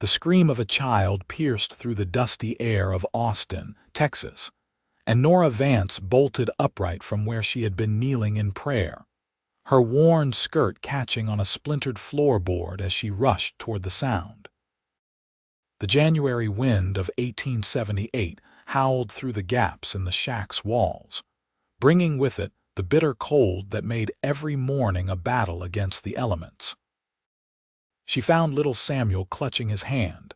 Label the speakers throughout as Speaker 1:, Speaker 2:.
Speaker 1: The scream of a child pierced through the dusty air of Austin, Texas, and Nora Vance bolted upright from where she had been kneeling in prayer, her worn skirt catching on a splintered floorboard as she rushed toward the sound. The January wind of 1878 howled through the gaps in the shack's walls, bringing with it the bitter cold that made every morning a battle against the elements. She found little Samuel clutching his hand,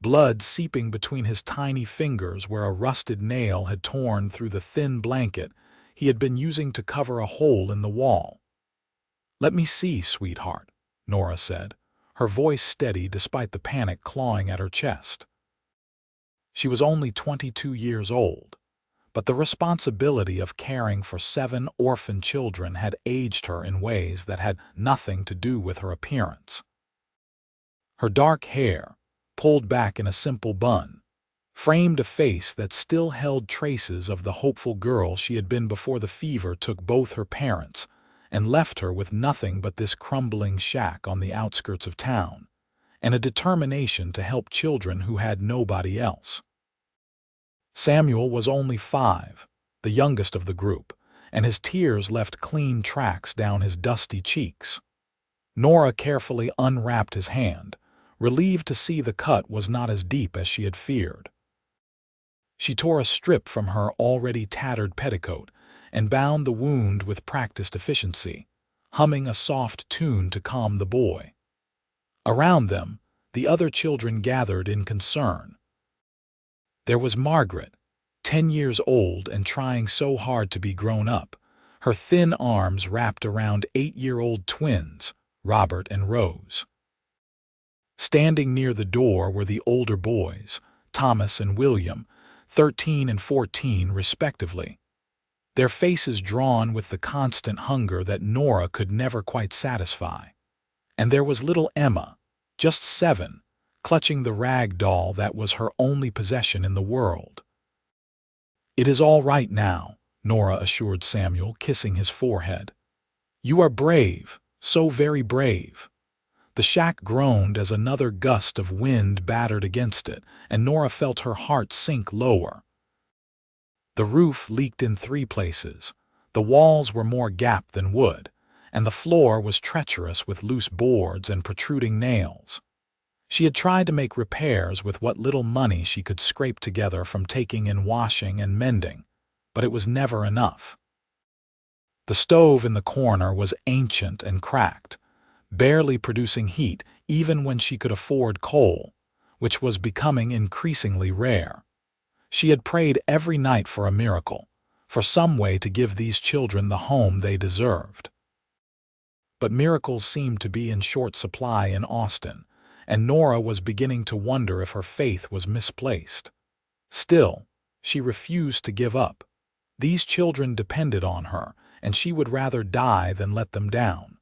Speaker 1: blood seeping between his tiny fingers where a rusted nail had torn through the thin blanket he had been using to cover a hole in the wall. "Let me see, sweetheart," Nora said, her voice steady despite the panic clawing at her chest. She was only 22 years old, but the responsibility of caring for 7 orphan children had aged her in ways that had nothing to do with her appearance. Her dark hair, pulled back in a simple bun, framed a face that still held traces of the hopeful girl she had been before the fever took both her parents and left her with nothing but this crumbling shack on the outskirts of town, and a determination to help children who had nobody else. Samuel was only 5, the youngest of the group, and his tears left clean tracks down his dusty cheeks. Nora carefully unwrapped his hand, relieved to see the cut was not as deep as she had feared. She tore a strip from her already tattered petticoat and bound the wound with practiced efficiency, humming a soft tune to calm the boy. Around them, the other children gathered in concern. There was Margaret, 10 years old and trying so hard to be grown up, her thin arms wrapped around 8-year-old twins, Robert and Rose. Standing near the door were the older boys, Thomas and William, 13 and 14 respectively, their faces drawn with the constant hunger that Nora could never quite satisfy. And there was little Emma, just 7, clutching the rag doll that was her only possession in the world. "It is all right now," Nora assured Samuel, kissing his forehead. "You are brave, so very brave." The shack groaned as another gust of wind battered against it, and Nora felt her heart sink lower. The roof leaked in 3 places, the walls were more gap than wood, and the floor was treacherous with loose boards and protruding nails. She had tried to make repairs with what little money she could scrape together from taking in washing and mending, but it was never enough. The stove in the corner was ancient and cracked, barely producing heat even when she could afford coal, which was becoming increasingly rare. She had prayed every night for a miracle, for some way to give these children the home they deserved. But miracles seemed to be in short supply in Austin, and Nora was beginning to wonder if her faith was misplaced. Still, she refused to give up. These children depended on her, and she would rather die than let them down.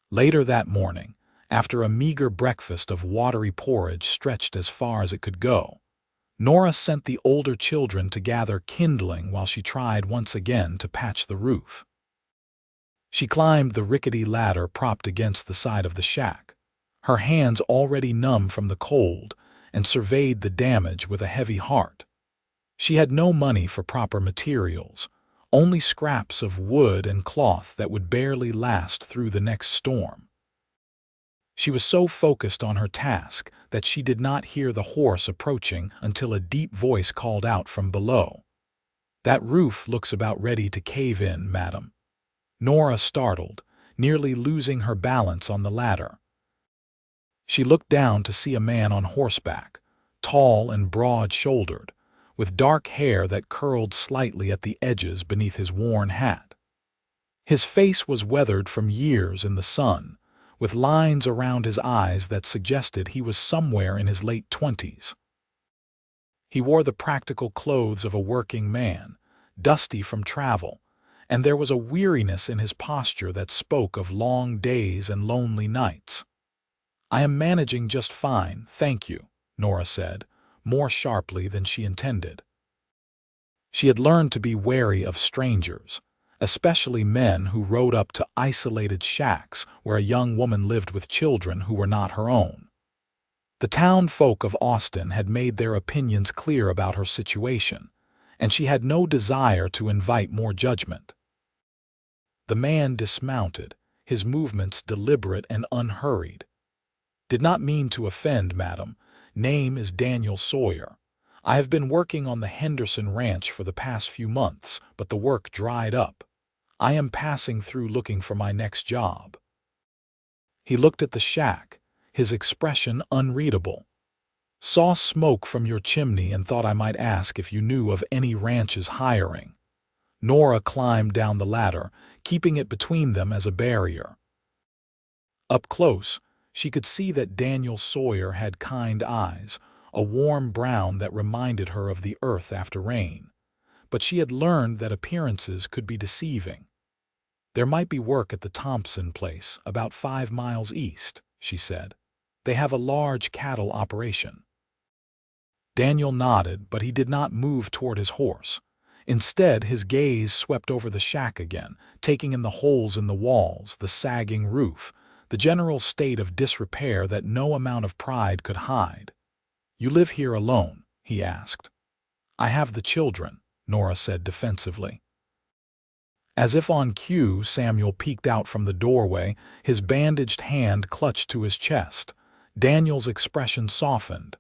Speaker 1: Later that morning, after a meager breakfast of watery porridge stretched as far as it could go, Nora sent the older children to gather kindling while she tried once again to patch the roof. She climbed the rickety ladder propped against the side of the shack, her hands already numb from the cold, and surveyed the damage with a heavy heart. She had no money for proper materials, only scraps of wood and cloth that would barely last through the next storm. She was so focused on her task that she did not hear the horse approaching until a deep voice called out from below. "That roof looks about ready to cave in, madam." Nora startled, nearly losing her balance on the ladder. She looked down to see a man on horseback, tall and broad-shouldered, with dark hair that curled slightly at the edges beneath his worn hat. His face was weathered from years in the sun, with lines around his eyes that suggested he was somewhere in his late 20s. He wore the practical clothes of a working man, dusty from travel, and there was a weariness in his posture that spoke of long days and lonely nights. "I am managing just fine, thank you," Nora said, more sharply than she intended. She had learned to be wary of strangers, especially men who rode up to isolated shacks where a young woman lived with children who were not her own. The town folk of Austin had made their opinions clear about her situation, and she had no desire to invite more judgment. The man dismounted, his movements deliberate and unhurried. "Did not mean to offend, madam. Name is Daniel Sawyer. I have been working on the Henderson Ranch for the past few months, but the work dried up. I am passing through looking for my next job." He looked at the shack, his expression unreadable. "Saw smoke from your chimney and thought I might ask if you knew of any ranches hiring." Nora climbed down the ladder, keeping it between them as a barrier. Up close, she could see that Daniel Sawyer had kind eyes, a warm brown that reminded her of the earth after rain. But she had learned that appearances could be deceiving. "There might be work at the Thompson place, about 5 miles east," she said. "They have a large cattle operation." Daniel nodded, but he did not move toward his horse. Instead, his gaze swept over the shack again, taking in the holes in the walls, the sagging roof, the general state of disrepair that no amount of pride could hide. "You live here alone?" he asked. "I have the children," Nora said defensively. As if on cue, Samuel peeked out from the doorway, his bandaged hand clutched to his chest. Daniel's expression softened.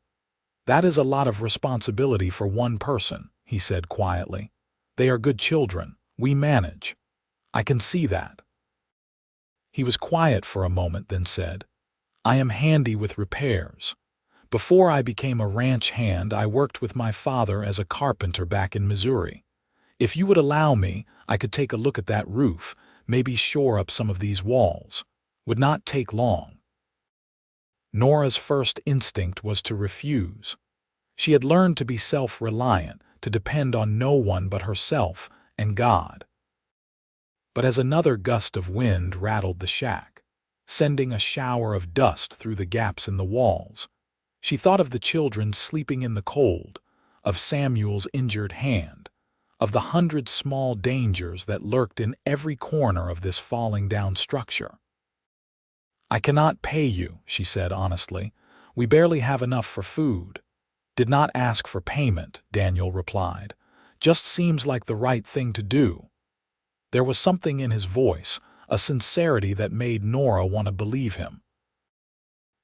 Speaker 1: "That is a lot of responsibility for one person," he said quietly. "They are good children. We manage. I can see that." He was quiet for a moment, then said, "I am handy with repairs. Before I became a ranch hand, I worked with my father as a carpenter back in Missouri. If you would allow me, I could take a look at that roof, maybe shore up some of these walls. Would not take long." Nora's first instinct was to refuse. She had learned to be self-reliant, to depend on no one but herself and God. But as another gust of wind rattled the shack, sending a shower of dust through the gaps in the walls, she thought of the children sleeping in the cold, of Samuel's injured hand, of the 100 small dangers that lurked in every corner of this falling-down structure. "I cannot pay you," she said honestly. "We barely have enough for food." "Did not ask for payment," Daniel replied. "Just seems like the right thing to do." There was something in his voice, a sincerity that made Nora want to believe him.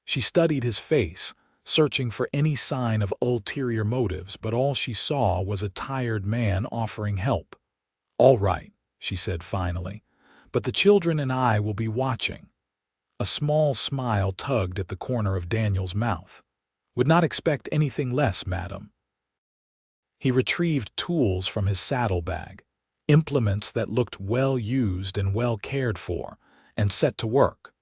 Speaker 1: She studied his face, searching for any sign of ulterior motives, but all she saw was a tired man offering help. "All right," she said finally, "but the children and I will be watching." A small smile tugged at the corner of Daniel's mouth. "Would not expect anything less, madam." He retrieved tools from his saddlebag, implements that looked well used and well cared for, and set to work.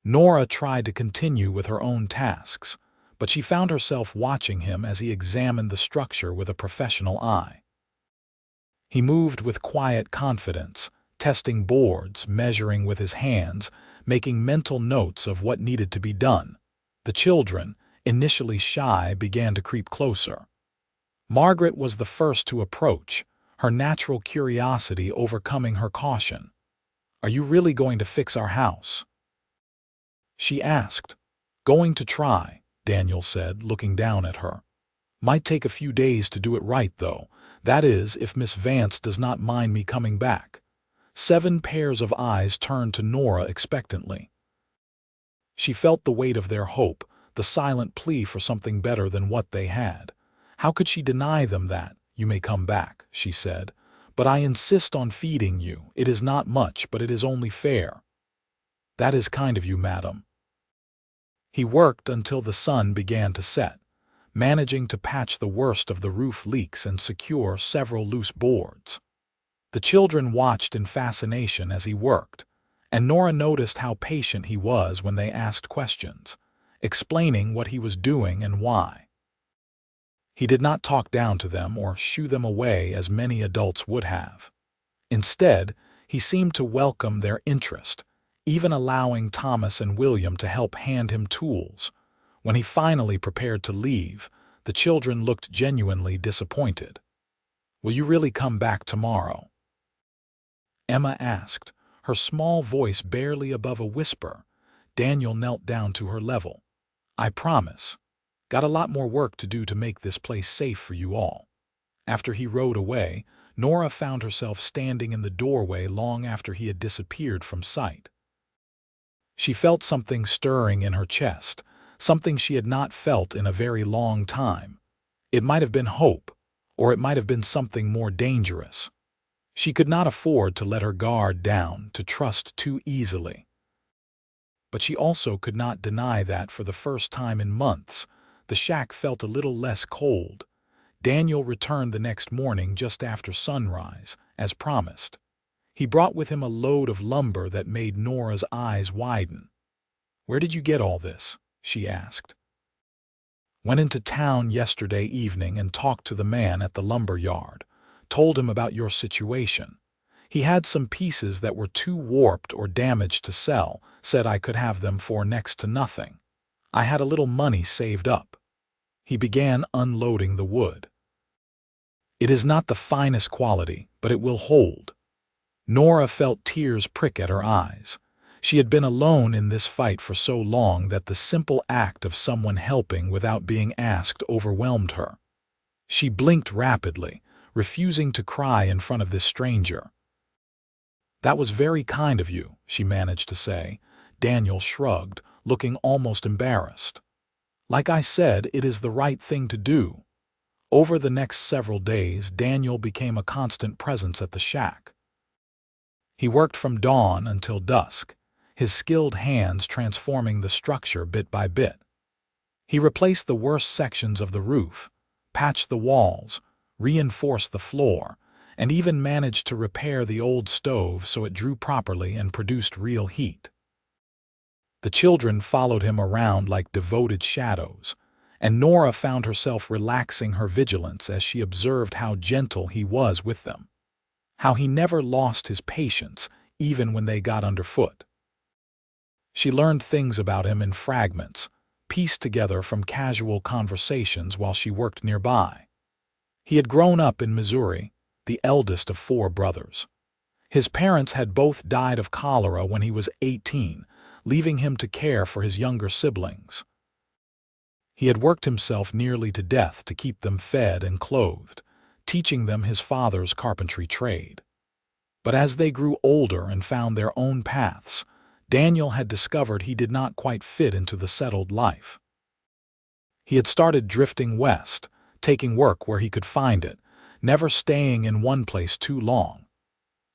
Speaker 1: Nora tried to continue with her own tasks, but she found herself watching him as he examined the structure with a professional eye. He moved with quiet confidence, testing boards, measuring with his hands, making mental notes of what needed to be done. The children, initially shy, began to creep closer. Margaret was the first to approach, her natural curiosity overcoming her caution. "Are you really going to fix our house?" she asked. "Going to try," Daniel said, looking down at her. "Might take a few days to do it right, though. That is, if Miss Vance does not mind me coming back." 7 pairs of eyes turned to Nora expectantly. She felt the weight of their hope, the silent plea for something better than what they had. How could she deny them that? "You may come back," she said, "but I insist on feeding you. It is not much, but it is only fair." "That is kind of you, madam." He worked until the sun began to set, managing to patch the worst of the roof leaks and secure several loose boards. The children watched in fascination as he worked, and Nora noticed how patient he was when they asked questions, explaining what he was doing and why. He did not talk down to them or shoo them away as many adults would have. Instead, he seemed to welcome their interest, even allowing Thomas and William to help hand him tools. When he finally prepared to leave, the children looked genuinely disappointed. "Will you really come back tomorrow?" Emma asked, her small voice barely above a whisper. Daniel knelt down to her level. I promise. Got a lot more work to do to make this place safe for you all." After he rode away, Nora found herself standing in the doorway long after he had disappeared from sight. She felt something stirring in her chest, something she had not felt in a very long time. It might have been hope, or it might have been something more dangerous. She could not afford to let her guard down, to trust too easily. But she also could not deny that for the first time in months, the shack felt a little less cold. Daniel returned the next morning just after sunrise, as promised. He brought with him a load of lumber that made Nora's eyes widen. "Where did you get all this?" she asked. "Went into town yesterday evening and talked to the man at the lumber yard. Told him about your situation. He had some pieces that were too warped or damaged to sell, said I could have them for next to nothing. I had a little money saved up." He began unloading the wood. "It is not the finest quality, but it will hold." Nora felt tears prick at her eyes. She had been alone in this fight for so long that the simple act of someone helping without being asked overwhelmed her. She blinked rapidly, refusing to cry in front of this stranger. "That was very kind of you," she managed to say. Daniel shrugged, looking almost embarrassed. "Like I said, it is the right thing to do." Over the next several days, Daniel became a constant presence at the shack. He worked from dawn until dusk, his skilled hands transforming the structure bit by bit. He replaced the worst sections of the roof, patched the walls, reinforced the floor, and even managed to repair the old stove so it drew properly and produced real heat. The children followed him around like devoted shadows, and Nora found herself relaxing her vigilance as she observed how gentle he was with them, how he never lost his patience even when they got underfoot. She learned things about him in fragments, pieced together from casual conversations while she worked nearby. He had grown up in Missouri, the eldest of 4 brothers. His parents had both died of cholera when he was 18, leaving him to care for his younger siblings. He had worked himself nearly to death to keep them fed and clothed, teaching them his father's carpentry trade. But as they grew older and found their own paths, Daniel had discovered he did not quite fit into the settled life. He had started drifting west, taking work where he could find it, never staying in one place too long.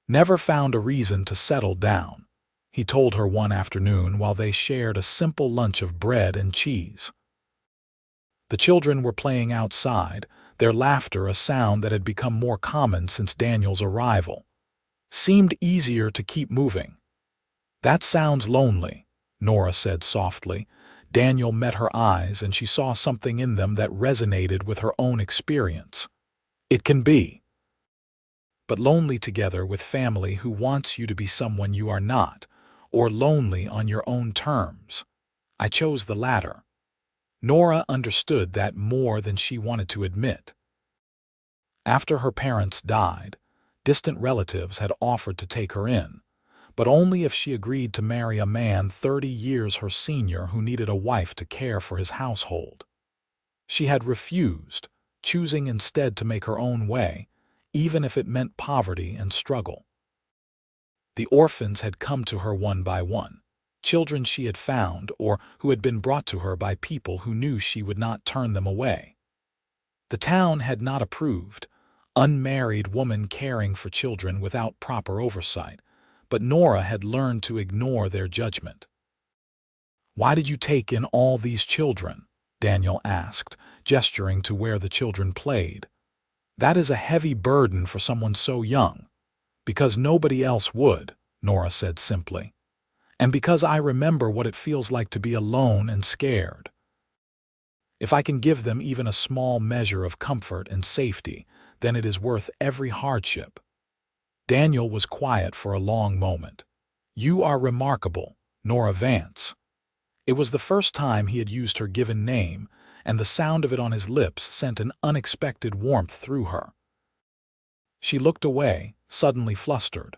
Speaker 1: "Never found a reason to settle down," he told her one afternoon while they shared a simple lunch of bread and cheese. The children were playing outside, their laughter a sound that had become more common since Daniel's arrival. Seemed easier to keep moving. "That sounds lonely," Nora said softly. Daniel met her eyes and she saw something in them that resonated with her own experience. "It can be. But lonely together with family who wants you to be someone you are not, or lonely on your own terms. I chose the latter." Nora understood that more than she wanted to admit. After her parents died, distant relatives had offered to take her in, but only if she agreed to marry a man 30 years her senior who needed a wife to care for his household. She had refused, choosing instead to make her own way, even if it meant poverty and struggle. The orphans had come to her one by one, children she had found or who had been brought to her by people who knew she would not turn them away. The town had not approved, unmarried women caring for children without proper oversight, but Nora had learned to ignore their judgment. "Why did you take in all these children?" Daniel asked, gesturing to where the children played. "That is a heavy burden for someone so young." "Because nobody else would," Nora said simply. "And because I remember what it feels like to be alone and scared. If I can give them even a small measure of comfort and safety, then it is worth every hardship." Daniel was quiet for a long moment. "You are remarkable, Nora Vance." It was the first time he had used her given name, and the sound of it on his lips sent an unexpected warmth through her. She looked away, suddenly flustered.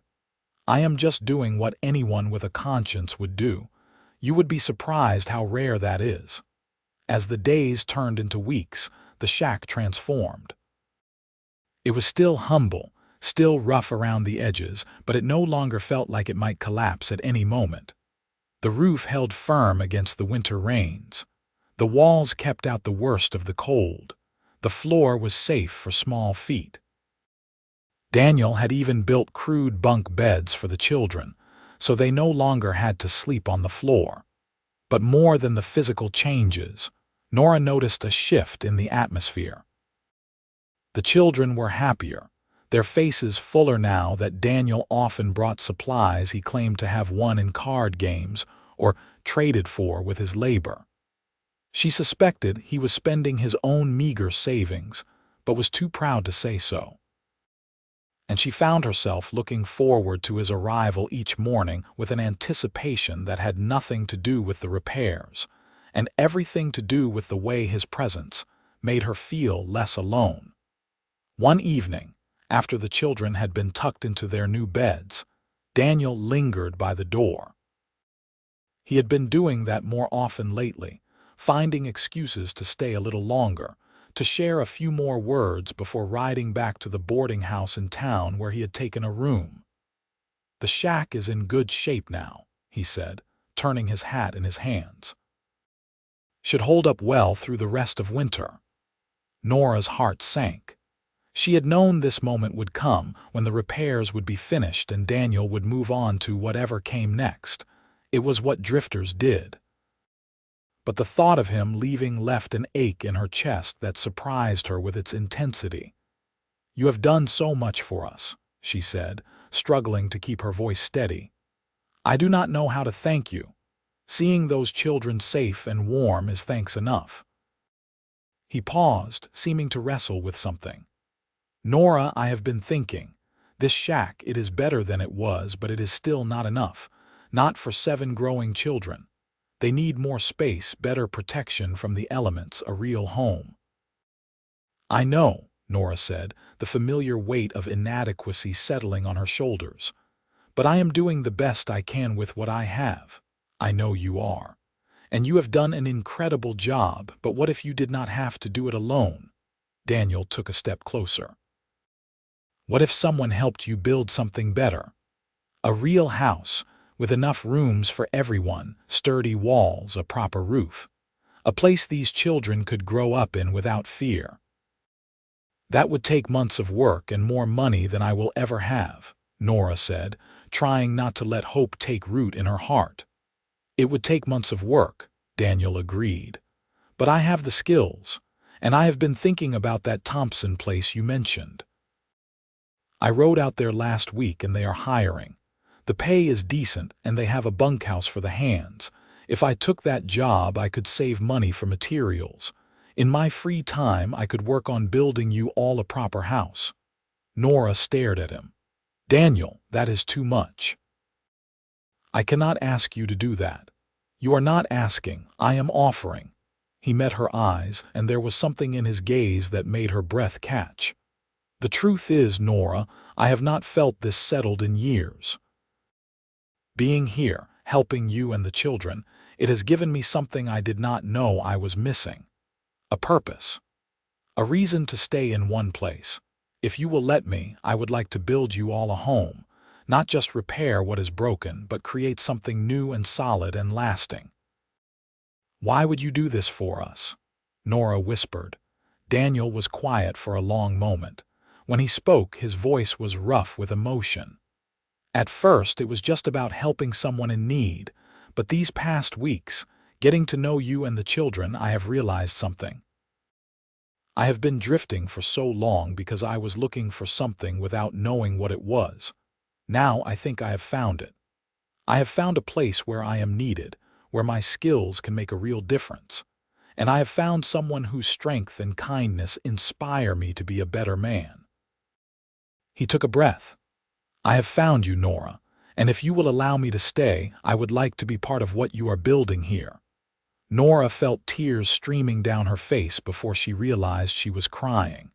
Speaker 1: "I am just doing what anyone with a conscience would do. You would be surprised how rare that is." As the days turned into weeks, the shack transformed. It was still humble, still rough around the edges, but it no longer felt like it might collapse at any moment. The roof held firm against the winter rains. The walls kept out the worst of the cold. The floor was safe for small feet. Daniel had even built crude bunk beds for the children, so they no longer had to sleep on the floor. But more than the physical changes, Nora noticed a shift in the atmosphere. The children were happier, their faces fuller now that Daniel often brought supplies he claimed to have won in card games or traded for with his labor. She suspected he was spending his own meager savings, but was too proud to say so. And she found herself looking forward to his arrival each morning with an anticipation that had nothing to do with the repairs, and everything to do with the way his presence made her feel less alone. One evening, after the children had been tucked into their new beds, Daniel lingered by the door. He had been doing that more often lately, finding excuses to stay a little longer, to share a few more words before riding back to the boarding house in town where he had taken a room. "The shack is in good shape now," he said, turning his hat in his hands. "Should hold up well through the rest of winter." Nora's heart sank. She had known this moment would come, when the repairs would be finished and Daniel would move on to whatever came next. It was what drifters did. But the thought of him leaving left an ache in her chest that surprised her with its intensity. "You have done so much for us," she said, struggling to keep her voice steady. "I do not know how to thank you. Seeing those children safe and warm is thanks enough." He paused, seeming to wrestle with something. "Nora, I have been thinking. This shack, it is better than it was, but it is still not enough. Not for 7 growing children. They need more space, better protection from the elements, a real home." "I know," Nora said, the familiar weight of inadequacy settling on her shoulders. "But I am doing the best I can with what I have. I know you are. And you have done an incredible job, but what if you did not have to do it alone?" Daniel took a step closer. "What if someone helped you build something better? A real house, with enough rooms for everyone, sturdy walls, a proper roof. A place these children could grow up in without fear." "That would take months of work and more money than I will ever have," Nora said, trying not to let hope take root in her heart. "It would take months of work," Daniel agreed. "But I have the skills, and I have been thinking about that Thompson place you mentioned. I rode out there last week and they are hiring. The pay is decent and they have a bunkhouse for the hands. If I took that job, I could save money for materials. In my free time, I could work on building you all a proper house." Nora stared at him. "Daniel, that is too much. I cannot ask you to do that. You are not asking, I am offering." He met her eyes, and there was something in his gaze that made her breath catch. "The truth is, Nora, I have not felt this settled in years. Being here, helping you and the children, it has given me something I did not know I was missing. A purpose. A reason to stay in one place. If you will let me, I would like to build you all a home. Not just repair what is broken, but create something new and solid and lasting." "Why would you do this for us?" Nora whispered. Daniel was quiet for a long moment. When he spoke, his voice was rough with emotion. "At first, it was just about helping someone in need, but these past weeks, getting to know you and the children, I have realized something. I have been drifting for so long because I was looking for something without knowing what it was. Now I think I have found it. I have found a place where I am needed, where my skills can make a real difference. And I have found someone whose strength and kindness inspire me to be a better man." He took a breath. "I have found you, Nora, and if you will allow me to stay, I would like to be part of what you are building here." Nora felt tears streaming down her face before she realized she was crying.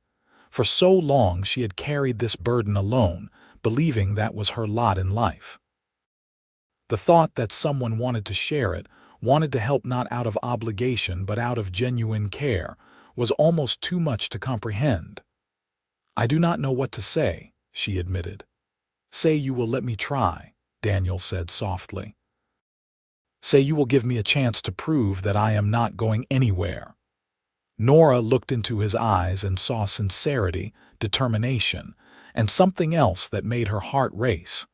Speaker 1: For so long she had carried this burden alone, believing that was her lot in life. The thought that someone wanted to share it, wanted to help not out of obligation but out of genuine care, was almost too much to comprehend. "I do not know what to say," she admitted. "Say you will let me try," Daniel said softly. "Say you will give me a chance to prove that I am not going anywhere." Nora looked into his eyes and saw sincerity, determination, and something else that made her heart race.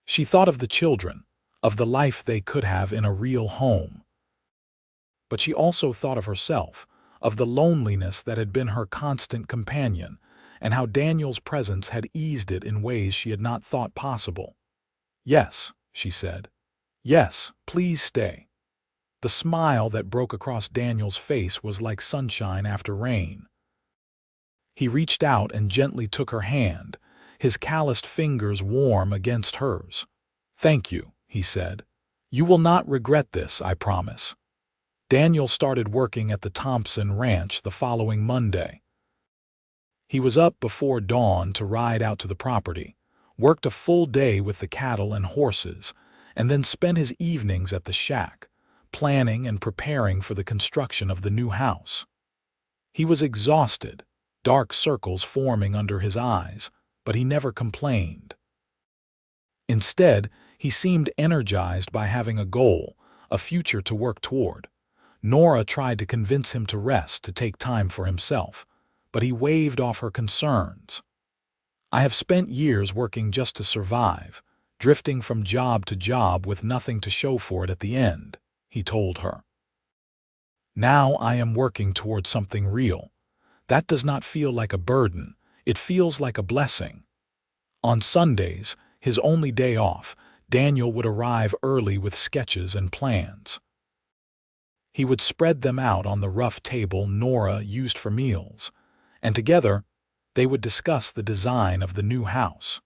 Speaker 1: She thought of the children, of the life they could have in a real home. But she also thought of herself, of the loneliness that had been her constant companion, and how Daniel's presence had eased it in ways she had not thought possible. "Yes," she said. "Yes, please stay." The smile that broke across Daniel's face was like sunshine after rain. He reached out and gently took her hand, his calloused fingers warm against hers. "Thank you," he said. "You will not regret this, I promise." Daniel started working at the Thompson Ranch the following Monday. He was up before dawn to ride out to the property, worked a full day with the cattle and horses, and then spent his evenings at the shack, planning and preparing for the construction of the new house. He was exhausted, dark circles forming under his eyes, but he never complained. Instead, he seemed energized by having a goal, a future to work toward. Nora tried to convince him to rest, to take time for himself, but he waved off her concerns. "I have spent years working just to survive, drifting from job to job with nothing to show for it at the end," he told her. "Now I am working toward something real. That does not feel like a burden, it feels like a blessing." On Sundays, his only day off, Daniel would arrive early with sketches and plans. He would spread them out on the rough table Nora used for meals, and together they would discuss the design of the new house.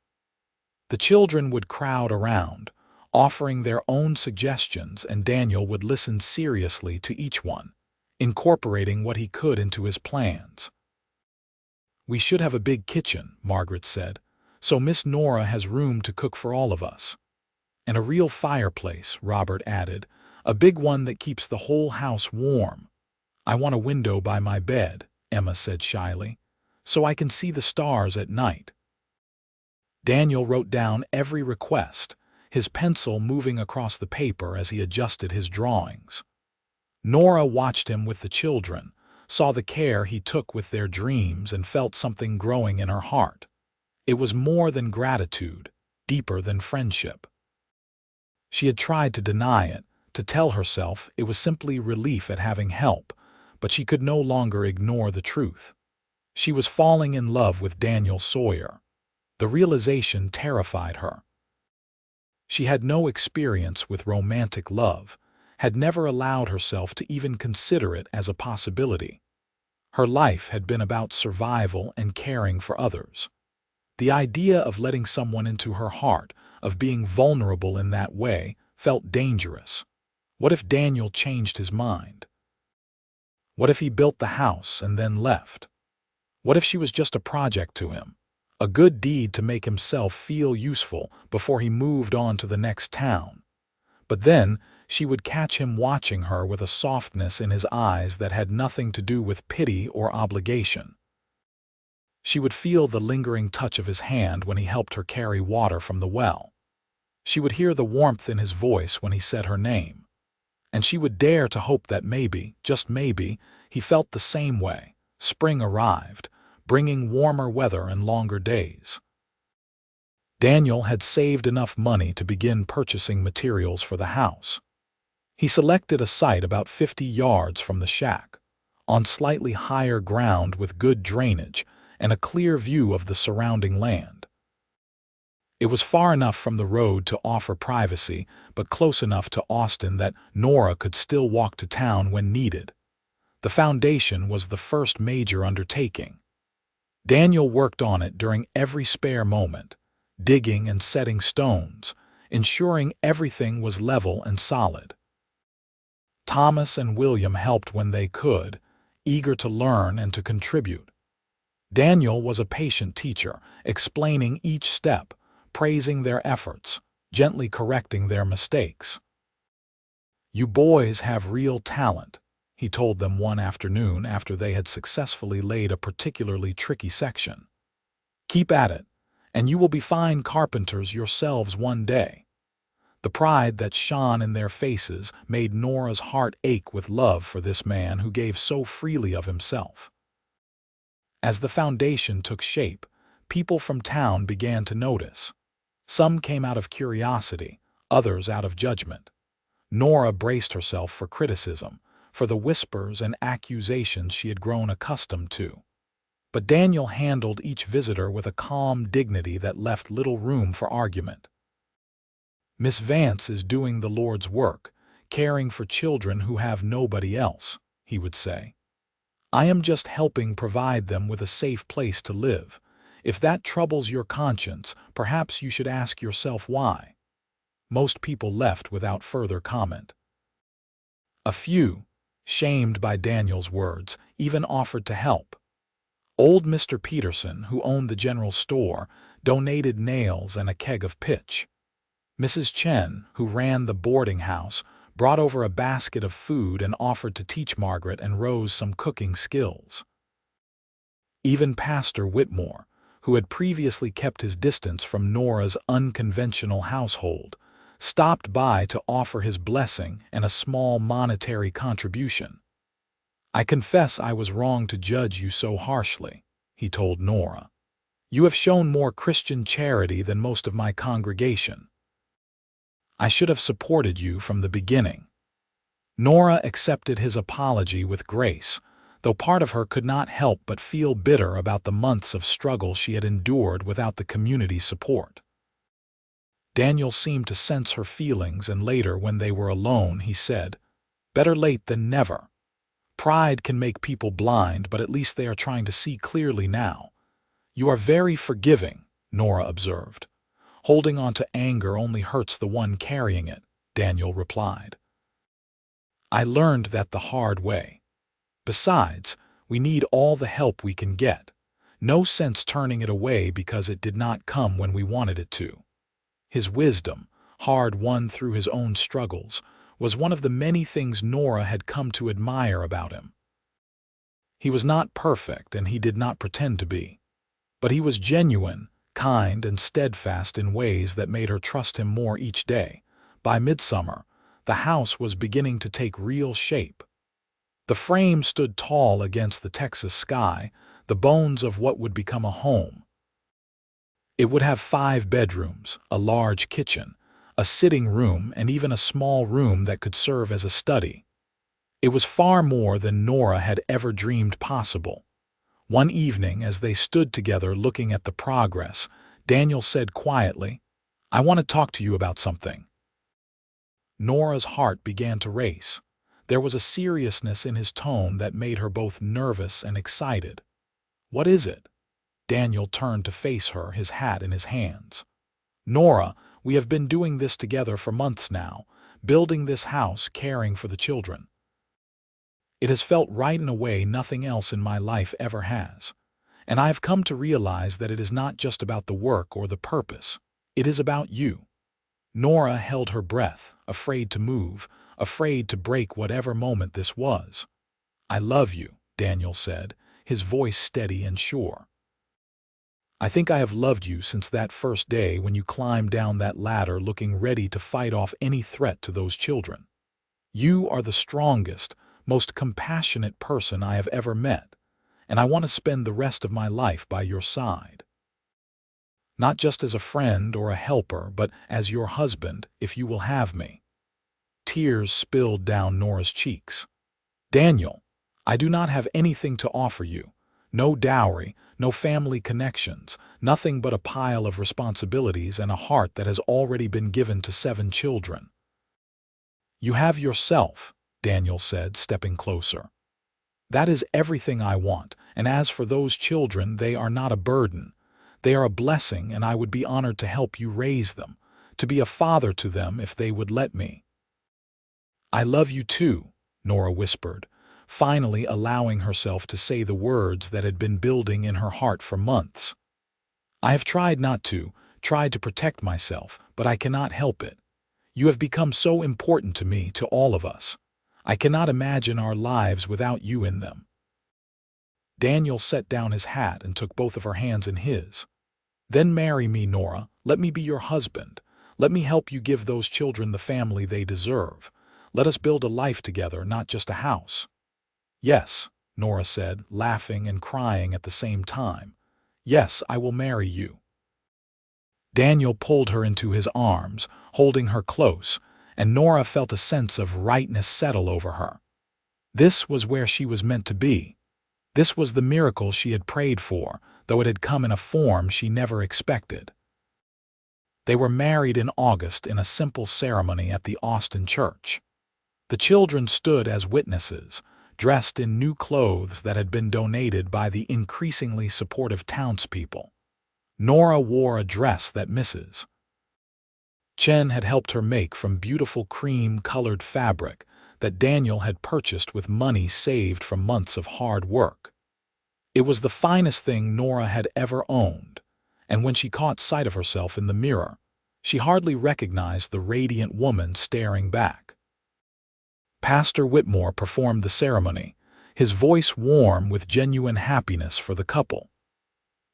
Speaker 1: The children would crowd around, offering their own suggestions, and Daniel would listen seriously to each one, incorporating what he could into his plans. "We should have a big kitchen," Margaret said, "so Miss Nora has room to cook for all of us." "And a real fireplace," Robert added, "a big one that keeps the whole house warm." "I want a window by my bed," Emma said shyly, "so I can see the stars at night." Daniel wrote down every request, his pencil moving across the paper as he adjusted his drawings. Nora watched him with the children, saw the care he took with their dreams, and felt something growing in her heart. It was more than gratitude, deeper than friendship. She had tried to deny it, to tell herself it was simply relief at having help, but she could no longer ignore the truth. She was falling in love with Daniel Sawyer. The realization terrified her. She had no experience with romantic love, had never allowed herself to even consider it as a possibility. Her life had been about survival and caring for others. The idea of letting someone into her heart, of being vulnerable in that way, felt dangerous. What if Daniel changed his mind? What if he built the house and then left? What if she was just a project to him, a good deed to make himself feel useful before he moved on to the next town? But then she would catch him watching her with a softness in his eyes that had nothing to do with pity or obligation. She would feel the lingering touch of his hand when he helped her carry water from the well. She would hear the warmth in his voice when he said her name. And she would dare to hope that maybe, just maybe, he felt the same way. Spring arrived, bringing warmer weather and longer days. Daniel had saved enough money to begin purchasing materials for the house. He selected a site about 50 yards from the shack, on slightly higher ground with good drainage and a clear view of the surrounding land. It was far enough from the road to offer privacy, but close enough to Austin that Nora could still walk to town when needed. The foundation was the first major undertaking. Daniel worked on it during every spare moment, digging and setting stones, ensuring everything was level and solid. Thomas and William helped when they could, eager to learn and to contribute. Daniel was a patient teacher, explaining each step, praising their efforts, gently correcting their mistakes. "You boys have real talent," he told them one afternoon after they had successfully laid a particularly tricky section. "Keep at it, and you will be fine carpenters yourselves one day." The pride that shone in their faces made Nora's heart ache with love for this man who gave so freely of himself. As the foundation took shape, people from town began to notice. Some came out of curiosity, others out of judgment. Nora braced herself for criticism, for the whispers and accusations she had grown accustomed to. But Daniel handled each visitor with a calm dignity that left little room for argument. "Miss Vance is doing the Lord's work, caring for children who have nobody else," he would say. "I am just helping provide them with a safe place to live. If that troubles your conscience, perhaps you should ask yourself why." Most people left without further comment. A few, shamed by Daniel's words, even offered to help. Old Mr. Peterson, who owned the general store, donated nails and a keg of pitch. Mrs. Chen, who ran the boarding house, brought over a basket of food and offered to teach Margaret and Rose some cooking skills. Even Pastor Whitmore, who had previously kept his distance from Nora's unconventional household, stopped by to offer his blessing and a small monetary contribution. "I confess I was wrong to judge you so harshly," he told Nora. "You have shown more Christian charity than most of my congregation. I should have supported you from the beginning." Nora accepted his apology with grace, though part of her could not help but feel bitter about the months of struggle she had endured without the community's support. Daniel seemed to sense her feelings, and later, when they were alone, he said, "Better late than never. Pride can make people blind, but at least they are trying to see clearly now." "You are very forgiving," Nora observed. "Holding on to anger only hurts the one carrying it," Daniel replied. "I learned that the hard way. Besides, we need all the help we can get. No sense turning it away because it did not come when we wanted it to." His wisdom, hard-won through his own struggles, was one of the many things Nora had come to admire about him. He was not perfect, and he did not pretend to be. But he was genuine, kind, and steadfast in ways that made her trust him more each day. By midsummer, the house was beginning to take real shape. The frame stood tall against the Texas sky, the bones of what would become a home. It would have 5 bedrooms, a large kitchen, a sitting room, and even a small room that could serve as a study. It was far more than Nora had ever dreamed possible. One evening, as they stood together looking at the progress, Daniel said quietly, "I want to talk to you about something." Nora's heart began to race. There was a seriousness in his tone that made her both nervous and excited. "What is it?" Daniel turned to face her, his hat in his hands. "Nora, we have been doing this together for months now, building this house, caring for the children. It has felt right in a way nothing else in my life ever has. And I have come to realize that it is not just about the work or the purpose. It is about you." Nora held her breath, afraid to move, afraid to break whatever moment this was. "I love you," Daniel said, his voice steady and sure. "I think I have loved you since that first day when you climbed down that ladder looking ready to fight off any threat to those children. You are the strongest, most compassionate person I have ever met, and I want to spend the rest of my life by your side. Not just as a friend or a helper, but as your husband, if you will have me." Tears spilled down Nora's cheeks. "Daniel, I do not have anything to offer you. No dowry, no family connections, nothing but a pile of responsibilities and a heart that has already been given to 7 children." "You have yourself," Daniel said, stepping closer. "That is everything I want, and as for those children, they are not a burden. They are a blessing, and I would be honored to help you raise them, to be a father to them if they would let me." "I love you too," Nora whispered, finally allowing herself to say the words that had been building in her heart for months. "I have tried not to, tried to protect myself, but I cannot help it. You have become so important to me, to all of us. I cannot imagine our lives without you in them." Daniel set down his hat and took both of her hands in his. "Then marry me, Nora. Let me be your husband. Let me help you give those children the family they deserve. Let us build a life together, not just a house." "Yes," Nora said, laughing and crying at the same time. "Yes, I will marry you." Daniel pulled her into his arms, holding her close, and Nora felt a sense of rightness settle over her. This was where she was meant to be. This was the miracle she had prayed for, though it had come in a form she never expected. They were married in August in a simple ceremony at the Austin church. The children stood as witnesses, dressed in new clothes that had been donated by the increasingly supportive townspeople. Nora wore a dress that Mrs. Chen had helped her make from beautiful cream-colored fabric that Daniel had purchased with money saved from months of hard work. It was the finest thing Nora had ever owned, and when she caught sight of herself in the mirror, she hardly recognized the radiant woman staring back. Pastor Whitmore performed the ceremony, his voice warm with genuine happiness for the couple.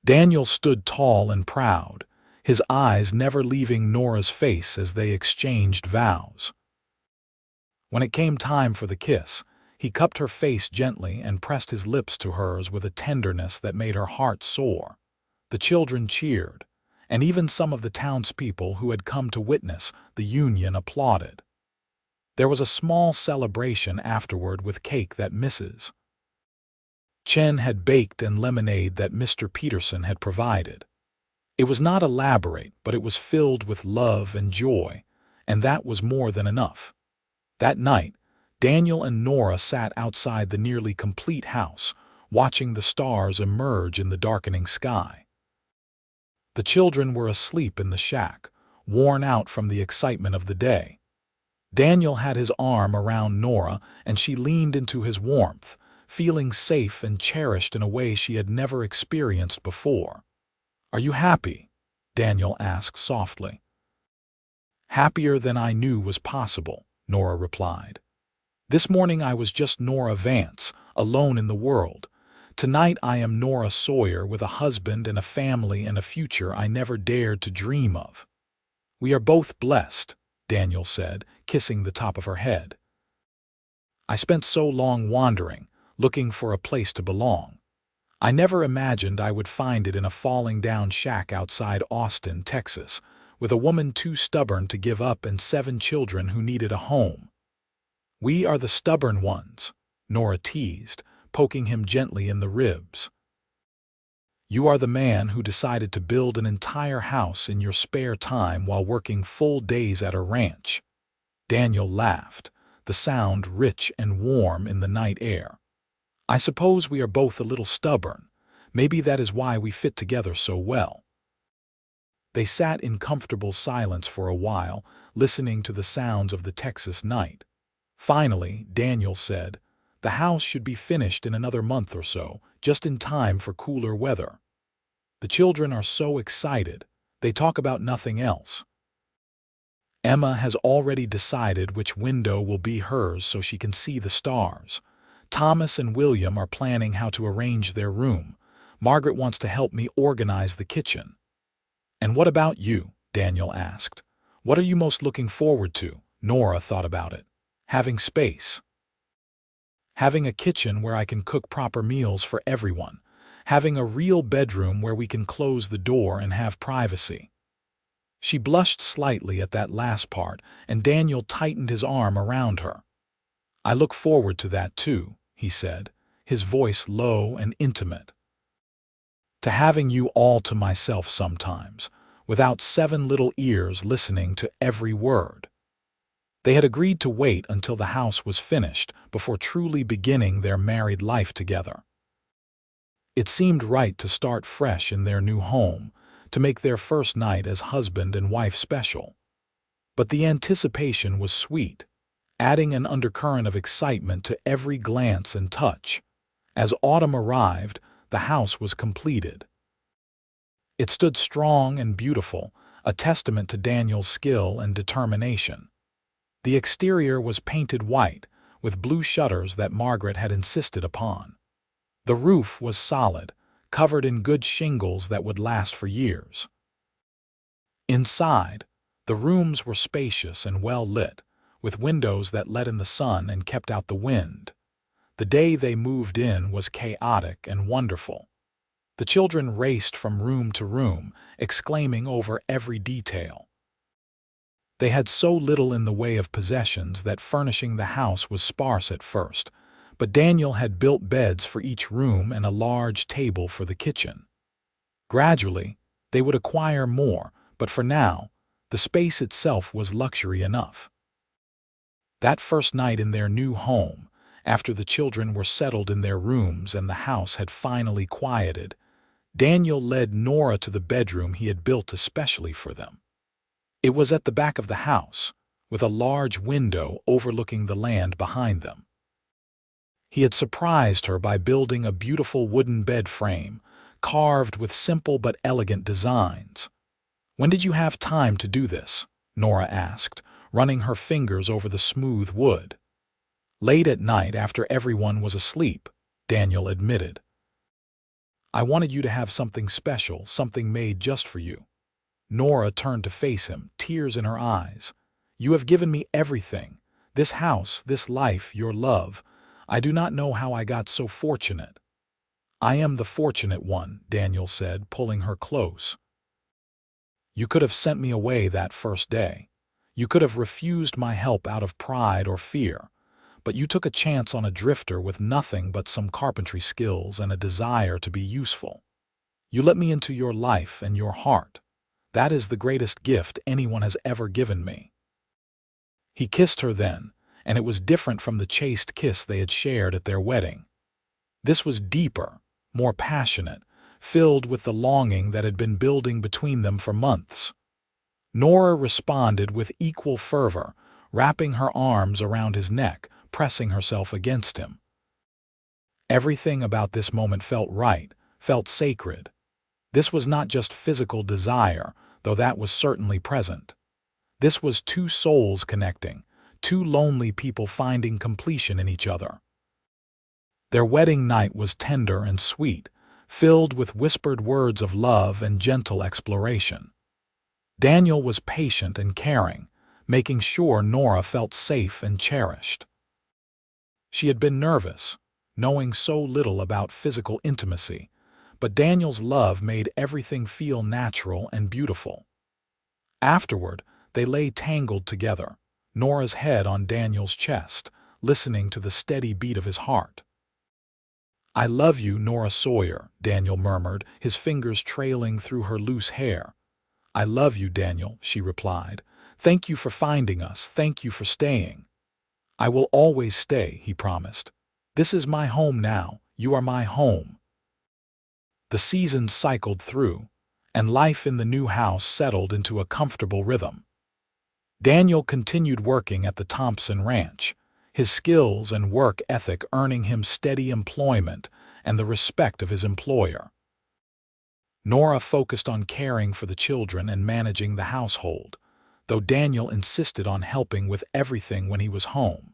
Speaker 1: Daniel stood tall and proud, his eyes never leaving Nora's face as they exchanged vows. When it came time for the kiss, he cupped her face gently and pressed his lips to hers with a tenderness that made her heart soar. The children cheered, and even some of the townspeople who had come to witness the union applauded. There was a small celebration afterward with cake that Mrs. Chen had baked and lemonade that Mr. Peterson had provided. It was not elaborate, but it was filled with love and joy, and that was more than enough. That night, Daniel and Nora sat outside the nearly complete house, watching the stars emerge in the darkening sky. The children were asleep in the shack, worn out from the excitement of the day. Daniel had his arm around Nora, and she leaned into his warmth, feeling safe and cherished in a way she had never experienced before. "Are you happy?" Daniel asked softly. "Happier than I knew was possible," Nora replied. "This morning I was just Nora Vance, alone in the world. Tonight I am Nora Sawyer with a husband and a family and a future I never dared to dream of." "We are both blessed," Daniel said, kissing the top of her head. "I spent so long wandering, looking for a place to belong. I never imagined I would find it in a falling-down shack outside Austin, Texas, with a woman too stubborn to give up and 7 children who needed a home." "We are the stubborn ones," Nora teased, poking him gently in the ribs. "You are the man who decided to build an entire house in your spare time while working full days at a ranch." Daniel laughed, the sound rich and warm in the night air. "I suppose we are both a little stubborn. Maybe that is why we fit together so well." They sat in comfortable silence for a while, listening to the sounds of the Texas night. Finally, Daniel said, "The house should be finished in another month or so, just in time for cooler weather. The children are so excited, they talk about nothing else. Emma has already decided which window will be hers so she can see the stars. Thomas and William are planning how to arrange their room. Margaret wants to help me organize the kitchen." "And what about you?" Daniel asked. "What are you most looking forward to?" Nora thought about it. "Having space. Having a kitchen where I can cook proper meals for everyone. Having a real bedroom where we can close the door and have privacy." She blushed slightly at that last part, and Daniel tightened his arm around her. "I look forward to that too," he said, his voice low and intimate. "To having you all to myself sometimes, without 7 little ears listening to every word." They had agreed to wait until the house was finished before truly beginning their married life together. It seemed right to start fresh in their new home, to make their first night as husband and wife special. But the anticipation was sweet, adding an undercurrent of excitement to every glance and touch. As autumn arrived, the house was completed. It stood strong and beautiful, a testament to Daniel's skill and determination. The exterior was painted white, with blue shutters that Margaret had insisted upon. The roof was solid, covered in good shingles that would last for years. Inside, the rooms were spacious and well lit, with windows that let in the sun and kept out the wind. The day they moved in was chaotic and wonderful. The children raced from room to room, exclaiming over every detail. They had so little in the way of possessions that furnishing the house was sparse at first, but Daniel had built beds for each room and a large table for the kitchen. Gradually, they would acquire more, but for now, the space itself was luxury enough. That first night in their new home, after the children were settled in their rooms and the house had finally quieted, Daniel led Nora to the bedroom he had built especially for them. It was at the back of the house, with a large window overlooking the land behind them. He had surprised her by building a beautiful wooden bed frame, carved with simple but elegant designs. "When did you have time to do this?" Nora asked, running her fingers over the smooth wood. "Late at night after everyone was asleep," Daniel admitted. "I wanted you to have something special, something made just for you." Nora turned to face him, tears in her eyes. "You have given me everything. This house, this life, your love. I do not know how I got so fortunate." "I am the fortunate one," Daniel said, pulling her close. "You could have sent me away that first day. You could have refused my help out of pride or fear. But you took a chance on a drifter with nothing but some carpentry skills and a desire to be useful. You let me into your life and your heart. That is the greatest gift anyone has ever given me." He kissed her then, and it was different from the chaste kiss they had shared at their wedding. This was deeper, more passionate, filled with the longing that had been building between them for months. Nora responded with equal fervor, wrapping her arms around his neck, pressing herself against him. Everything about this moment felt right, felt sacred. This was not just physical desire, though that was certainly present. This was two souls connecting, two lonely people finding completion in each other. Their wedding night was tender and sweet, filled with whispered words of love and gentle exploration. Daniel was patient and caring, making sure Nora felt safe and cherished. She had been nervous, knowing so little about physical intimacy, but Daniel's love made everything feel natural and beautiful. Afterward, they lay tangled together, Nora's head on Daniel's chest, listening to the steady beat of his heart. "I love you, Nora Sawyer," Daniel murmured, his fingers trailing through her loose hair. "I love you, Daniel," she replied. "Thank you for finding us. Thank you for staying." "I will always stay," he promised. "This is my home now. You are my home." The seasons cycled through, and life in the new house settled into a comfortable rhythm. Daniel continued working at the Thompson Ranch, his skills and work ethic earning him steady employment and the respect of his employer. Nora focused on caring for the children and managing the household, though Daniel insisted on helping with everything when he was home.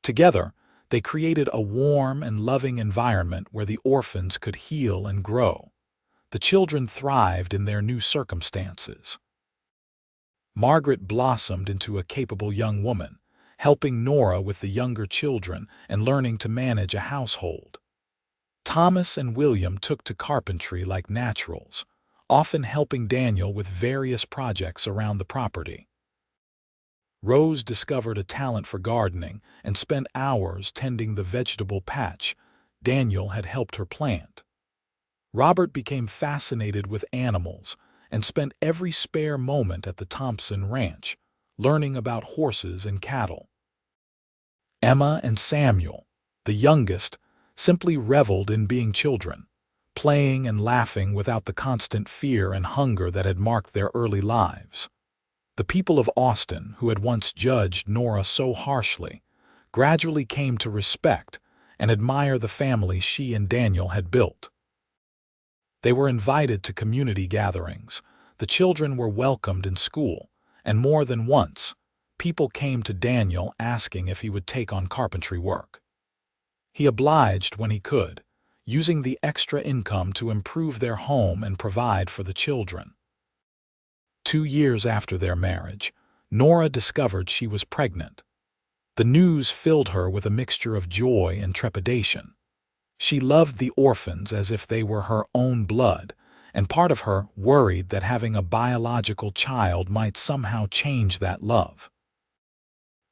Speaker 1: Together, they created a warm and loving environment where the orphans could heal and grow. The children thrived in their new circumstances. Margaret blossomed into a capable young woman, helping Nora with the younger children and learning to manage a household. Thomas and William took to carpentry like naturals, often helping Daniel with various projects around the property. Rose discovered a talent for gardening and spent hours tending the vegetable patch Daniel had helped her plant. Robert became fascinated with animals and spent every spare moment at the Thompson Ranch, learning about horses and cattle. Emma and Samuel, the youngest, simply reveled in being children, playing and laughing without the constant fear and hunger that had marked their early lives. The people of Austin, who had once judged Nora so harshly, gradually came to respect and admire the family she and Daniel had built. They were invited to community gatherings, the children were welcomed in school, and more than once, People came to Daniel asking if he would take on carpentry work. He obliged when he could, using the extra income to improve their home and provide for the children. 2 years after their marriage, Nora discovered she was pregnant. The news filled her with a mixture of joy and trepidation. She loved the orphans as if they were her own blood, and part of her worried that having a biological child might somehow change that love.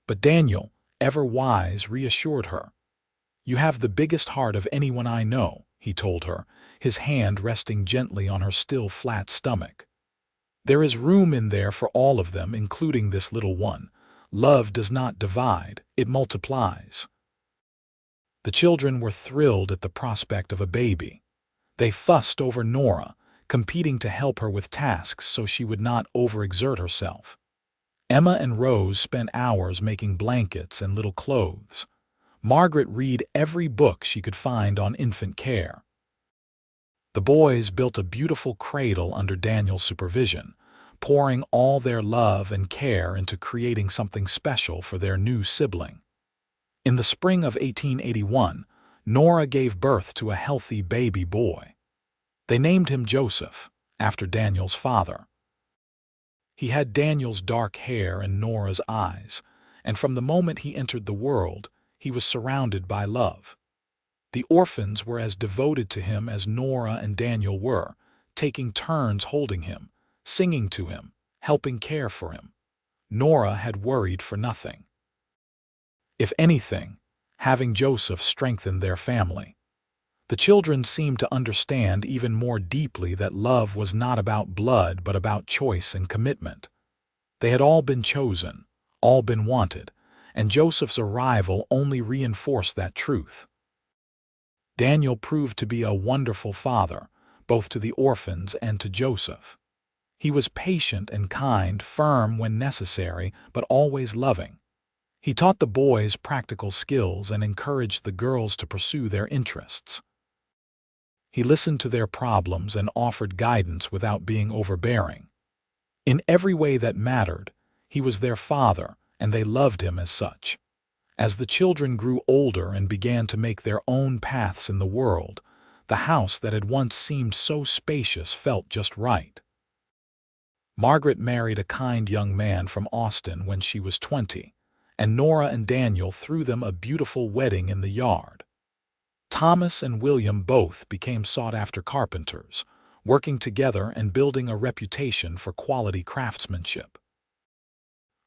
Speaker 1: But Daniel, ever wise, reassured her. "You have the biggest heart of anyone I know," he told her, his hand resting gently on her still flat stomach. "There is room in there for all of them, including this little one. Love does not divide, it multiplies." The children were thrilled at the prospect of a baby. They fussed over Nora, competing to help her with tasks so she would not overexert herself. Emma and Rose spent hours making blankets and little clothes. Margaret read every book she could find on infant care. The boys built a beautiful cradle under Daniel's supervision, pouring all their love and care into creating something special for their new sibling. In the spring of 1881, Nora gave birth to a healthy baby boy. They named him Joseph, after Daniel's father. He had Daniel's dark hair and Nora's eyes, and from the moment he entered the world, he was surrounded by love. The orphans were as devoted to him as Nora and Daniel were, taking turns holding him, singing to him, helping care for him. Nora had worried for nothing. If anything, having Joseph strengthened their family. The children seemed to understand even more deeply that love was not about blood but about choice and commitment. They had all been chosen, all been wanted, and Joseph's arrival only reinforced that truth. Daniel proved to be a wonderful father, both to the orphans and to Joseph. He was patient and kind, firm when necessary, but always loving. He taught the boys practical skills and encouraged the girls to pursue their interests. He listened to their problems and offered guidance without being overbearing. In every way that mattered, he was their father, and they loved him as such. As the children grew older and began to make their own paths in the world, the house that had once seemed so spacious felt just right. Margaret married a kind young man from Austin when she was 20, and Nora and Daniel threw them a beautiful wedding in the yard. Thomas and William both became sought-after carpenters, working together and building a reputation for quality craftsmanship.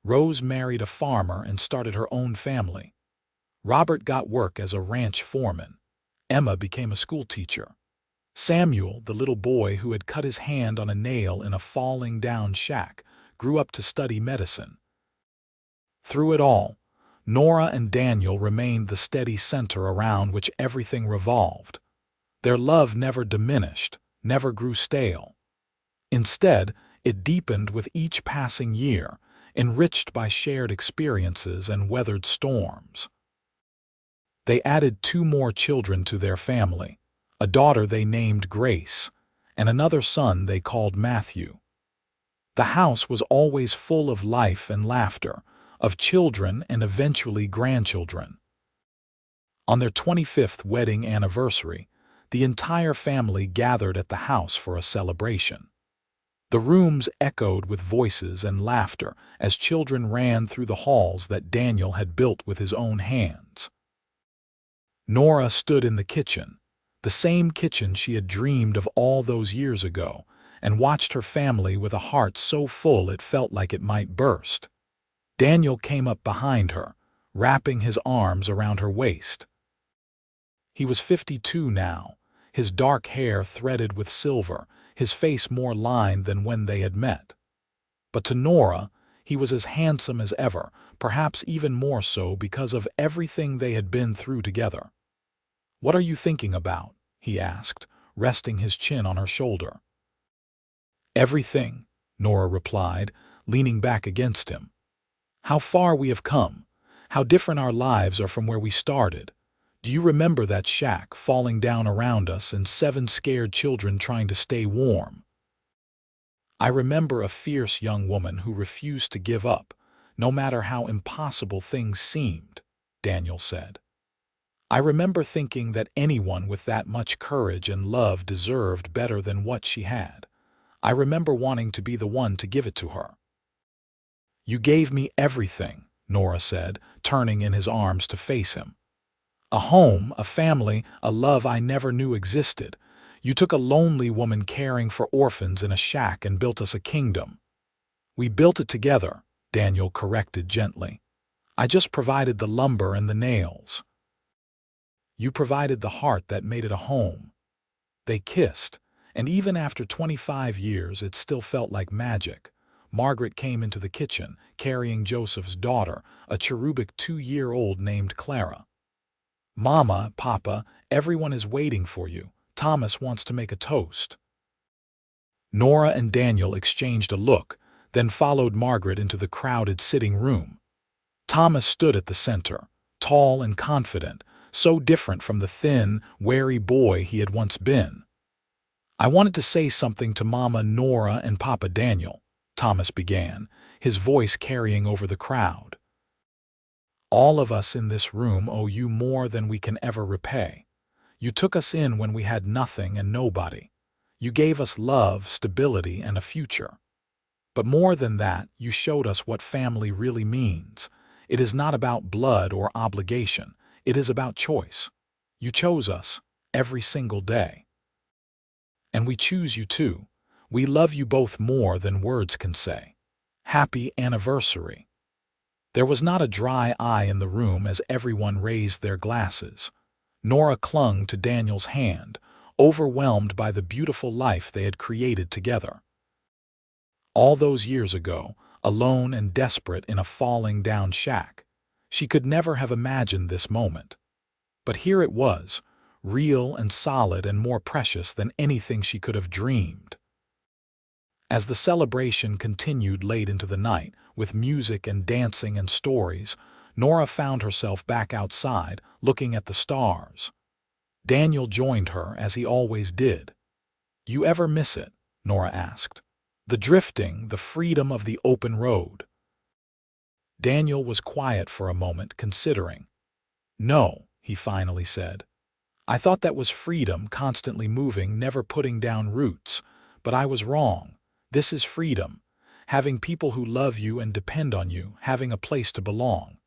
Speaker 1: Rose married a farmer and started her own family. Robert got work as a ranch foreman. Emma became a schoolteacher. Samuel, the little boy who had cut his hand on a nail in a falling-down shack, grew up to study medicine. Through it all, Nora and Daniel remained the steady center around which everything revolved. Their love never diminished, never grew stale. Instead, it deepened with each passing year, enriched by shared experiences and weathered storms. They added 2 more children to their family, a daughter they named Grace, and another son they called Matthew. The house was always full of life and laughter, of children and eventually grandchildren. On their 25th wedding anniversary, the entire family gathered at the house for a celebration. The rooms echoed with voices and laughter as children ran through the halls that Daniel had built with his own hands. Nora stood in the kitchen, the same kitchen she had dreamed of all those years ago, and watched her family with a heart so full it felt like it might burst. Daniel came up behind her, wrapping his arms around her waist. He was 52 now, his dark hair threaded with silver, his face more lined than when they had met. But to Nora, he was as handsome as ever, perhaps even more so because of everything they had been through together. "What are you thinking about?" he asked, resting his chin on her shoulder. "Everything," Nora replied, leaning back against him. "How far we have come, how different our lives are from where we started. Do you remember that shack falling down around us and 7 scared children trying to stay warm? I remember a fierce young woman who refused to give up, no matter how impossible things seemed, Daniel said. I remember thinking that anyone with that much courage and love deserved better than what she had. I remember wanting to be the one to give it to her. You gave me everything, Nora said, turning in his arms to face him. A home, a family, a love I never knew existed. You took a lonely woman caring for orphans in a shack and built us a kingdom. We built it together, Daniel corrected gently. I just provided the lumber and the nails. You provided the heart that made it a home. They kissed, and even after 25 years it still felt like magic. Margaret came into the kitchen, carrying Joseph's daughter, a cherubic 2-year-old named Clara. Mama, Papa, everyone is waiting for you. Thomas wants to make a toast. Nora and Daniel exchanged a look, then followed Margaret into the crowded sitting room. Thomas stood at the center, tall and confident, so different from the thin, wary boy he had once been. I wanted to say something to Mama Nora and Papa Daniel, Thomas began, his voice carrying over the crowd. All of us in this room owe you more than we can ever repay. You took us in when we had nothing and nobody. You gave us love, stability, and a future. But more than that, you showed us what family really means. It is not about blood or obligation. It is about choice. You chose us every single day. And we choose you too. We love you both more than words can say. Happy anniversary. There was not a dry eye in the room as everyone raised their glasses. Nora clung to Daniel's hand, overwhelmed by the beautiful life they had created together. All those years ago, alone and desperate in a falling-down shack, she could never have imagined this moment. But here it was, real and solid and more precious than anything she could have dreamed. As the celebration continued late into the night, with music and dancing and stories, Nora found herself back outside, looking at the stars. Daniel joined her, as he always did. You ever miss it? Nora asked. The drifting, the freedom of the open road. Daniel was quiet for a moment, considering. No, he finally said. I thought that was freedom, constantly moving, never putting down roots. But I was wrong. This is freedom. Having people who love you and depend on you, having a place to belong.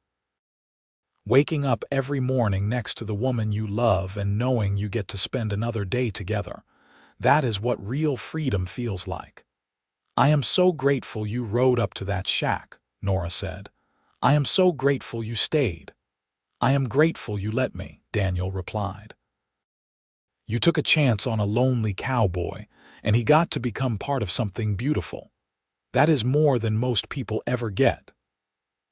Speaker 1: Waking up every morning next to the woman you love and knowing you get to spend another day together. That is what real freedom feels like. I am so grateful you rode up to that shack, Nora said. I am so grateful you stayed. I am grateful you let me, Daniel replied. You took a chance on a lonely cowboy, and he got to become part of something beautiful. That is more than most people ever get.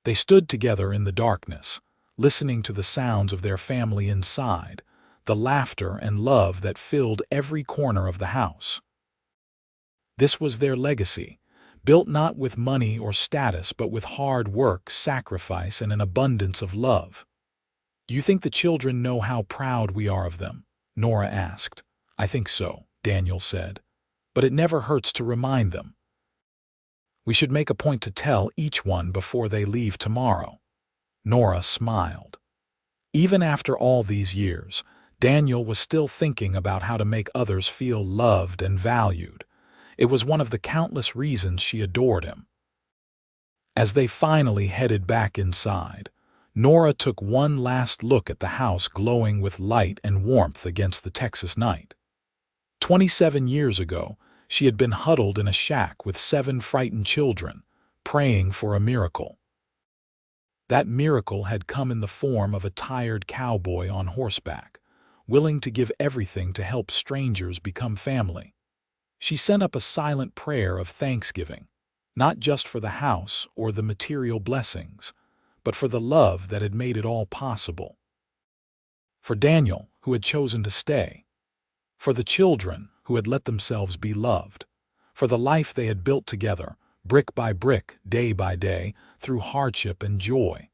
Speaker 1: They stood together in the darkness, listening to the sounds of their family inside, the laughter and love that filled every corner of the house. This was their legacy, built not with money or status but with hard work, sacrifice, and an abundance of love. Do you think the children know how proud we are of them? Nora asked. I think so, Daniel said. But it never hurts to remind them. We should make a point to tell each one before they leave tomorrow. Nora smiled. Even after all these years, Daniel was still thinking about how to make others feel loved and valued. It was one of the countless reasons she adored him. As they finally headed back inside, Nora took one last look at the house glowing with light and warmth against the Texas night. 27 years ago, she had been huddled in a shack with 7 frightened children, praying for a miracle. That miracle had come in the form of a tired cowboy on horseback, willing to give everything to help strangers become family. She sent up a silent prayer of thanksgiving, not just for the house or the material blessings, but for the love that had made it all possible. For Daniel, who had chosen to stay. For the children who had let themselves be loved. For the life they had built together, brick by brick, day by day, through hardship and joy.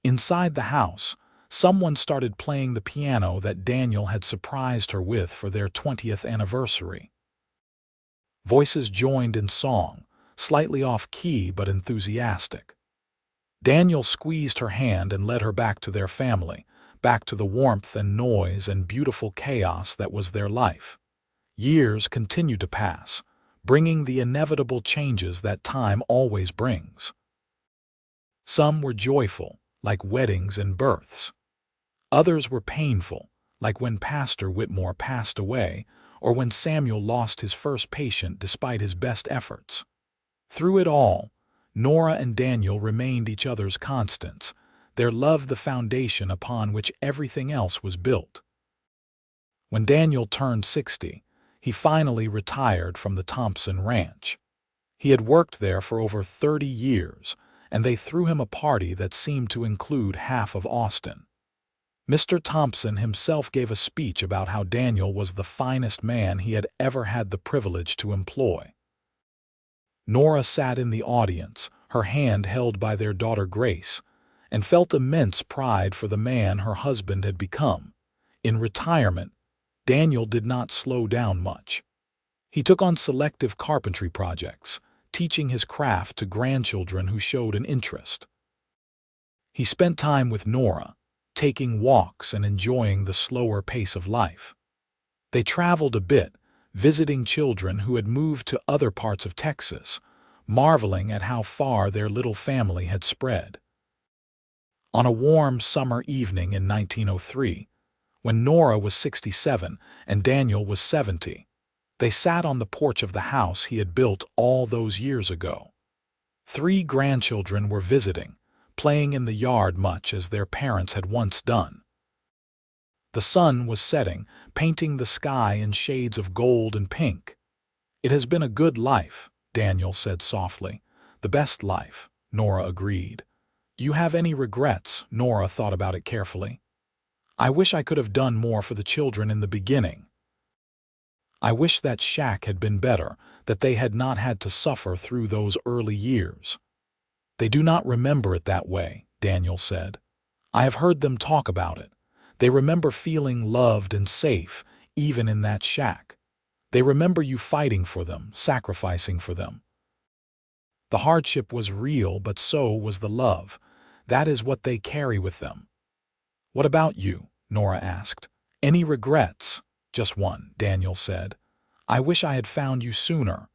Speaker 1: Inside the house, someone started playing the piano that Daniel had surprised her with for their 20th anniversary. Voices joined in song, slightly off-key but enthusiastic. Daniel squeezed her hand and led her back to their family, back to the warmth and noise and beautiful chaos that was their life. Years continued to pass, bringing the inevitable changes that time always brings. Some were joyful, like weddings and births. Others were painful, like when Pastor Whitmore passed away or when Samuel lost his first patient despite his best efforts. Through it all, Nora and Daniel remained each other's constants, their love the foundation upon which everything else was built. When Daniel turned 60, he finally retired from the Thompson Ranch. He had worked there for over 30 years, and they threw him a party that seemed to include half of Austin. Mr. Thompson himself gave a speech about how Daniel was the finest man he had ever had the privilege to employ. Nora sat in the audience, her hand held by their daughter Grace, and felt immense pride for the man her husband had become. In retirement, Daniel did not slow down much. He took on selective carpentry projects, teaching his craft to grandchildren who showed an interest. He spent time with Nora, taking walks and enjoying the slower pace of life. They traveled a bit, visiting children who had moved to other parts of Texas, marveling at how far their little family had spread. On a warm summer evening in 1903, when Nora was 67 and Daniel was 70, they sat on the porch of the house he had built all those years ago. 3 grandchildren were visiting, playing in the yard much as their parents had once done. The sun was setting, painting the sky in shades of gold and pink. "It has been a good life," Daniel said softly. "The best life," Nora agreed. "You have any regrets?" Nora thought about it carefully. "I wish I could have done more for the children in the beginning. I wish that shack had been better, that they had not had to suffer through those early years." "They do not remember it that way," Daniel said. "I have heard them talk about it. They remember feeling loved and safe, even in that shack. They remember you fighting for them, sacrificing for them. The hardship was real, but so was the love. That is what they carry with them." "What about you?" Nora asked. "Any regrets?" "Just one," Daniel said. "I wish I had found you sooner.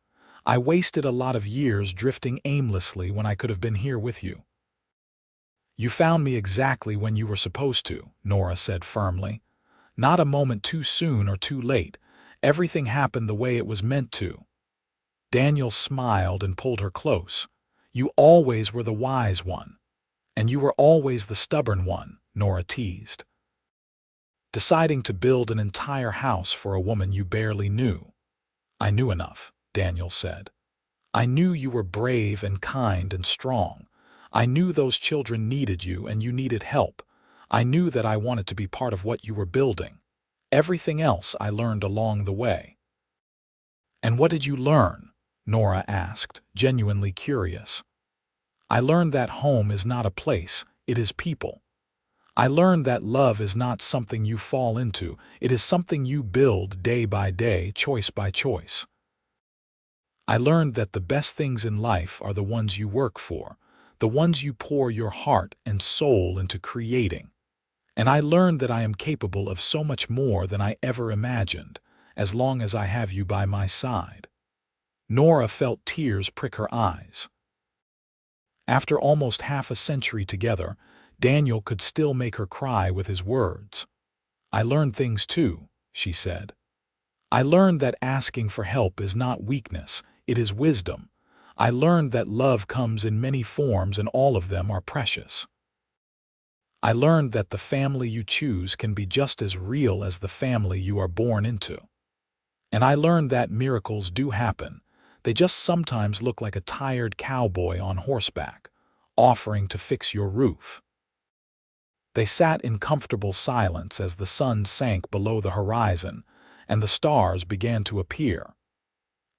Speaker 1: I wasted a lot of years drifting aimlessly when I could have been here with you." "You found me exactly when you were supposed to," Nora said firmly. "Not a moment too soon or too late. Everything happened the way it was meant to." Daniel smiled and pulled her close. "You always were the wise one. And you were always the stubborn one," Nora teased. "Deciding to build an entire house for a woman you barely knew." "I knew enough," Daniel said. "I knew you were brave and kind and strong. I knew those children needed you and you needed help. I knew that I wanted to be part of what you were building. Everything else I learned along the way." "And what did you learn?" Nora asked, genuinely curious. "I learned that home is not a place, it is people. I learned that love is not something you fall into, it is something you build day by day, choice by choice. I learned that the best things in life are the ones you work for, the ones you pour your heart and soul into creating. And I learned that I am capable of so much more than I ever imagined, as long as I have you by my side." Nora felt tears prick her eyes. After almost half a century together, Daniel could still make her cry with his words. "I learned things too," she said. "I learned that asking for help is not weakness, it is wisdom. I learned that love comes in many forms and all of them are precious. I learned that the family you choose can be just as real as the family you are born into. And I learned that miracles do happen. They just sometimes look like a tired cowboy on horseback, offering to fix your roof." They sat in comfortable silence as the sun sank below the horizon and the stars began to appear.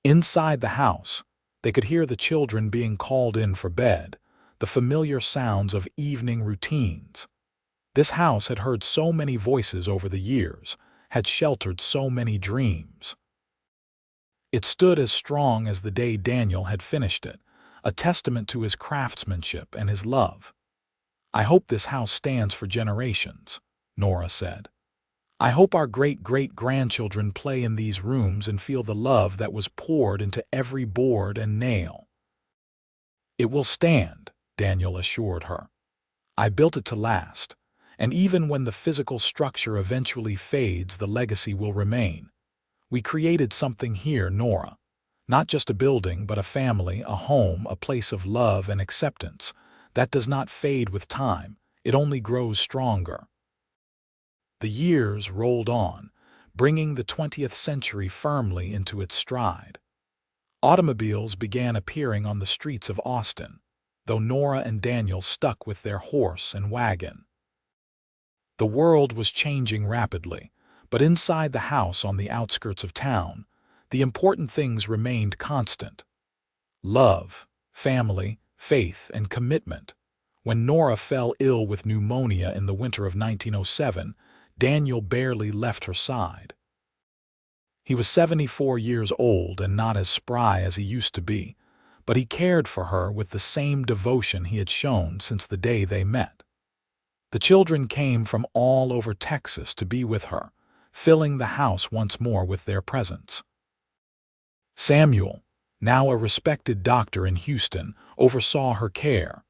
Speaker 1: Inside the house, they could hear the children being called in for bed, the familiar sounds of evening routines. This house had heard so many voices over the years, had sheltered so many dreams. It stood as strong as the day Daniel had finished it, a testament to his craftsmanship and his love. "I hope this house stands for generations," Nora said. "I hope our great-great-grandchildren play in these rooms and feel the love that was poured into every board and nail." "It will stand," Daniel assured her. "I built it to last, and even when the physical structure eventually fades, the legacy will remain. We created something here, Nora. Not just a building, but a family, a home, a place of love and acceptance. That does not fade with time. It only grows stronger." The years rolled on, bringing the 20th century firmly into its stride. Automobiles began appearing on the streets of Austin, though Nora and Daniel stuck with their horse and wagon. The world was changing rapidly, but inside the house on the outskirts of town, the important things remained constant: love, family, faith, and commitment. When Nora fell ill with pneumonia in the winter of 1907, Daniel barely left her side. He was 74 years old and not as spry as he used to be, but he cared for her with the same devotion he had shown since the day they met. The children came from all over Texas to be with her, filling the house once more with their presence. Samuel, now a respected doctor in Houston, oversaw her care,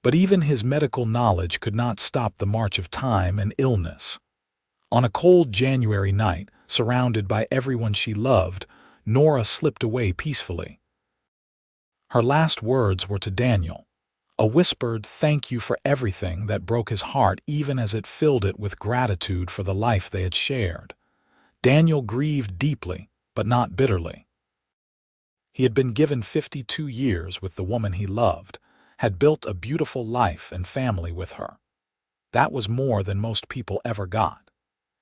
Speaker 1: but even his medical knowledge could not stop the march of time and illness. On a cold January night, surrounded by everyone she loved, Nora slipped away peacefully. Her last words were to Daniel, a whispered "thank you for everything" that broke his heart even as it filled it with gratitude for the life they had shared. Daniel grieved deeply, but not bitterly. He had been given 52 years with the woman he loved, had built a beautiful life and family with her. That was more than most people ever got.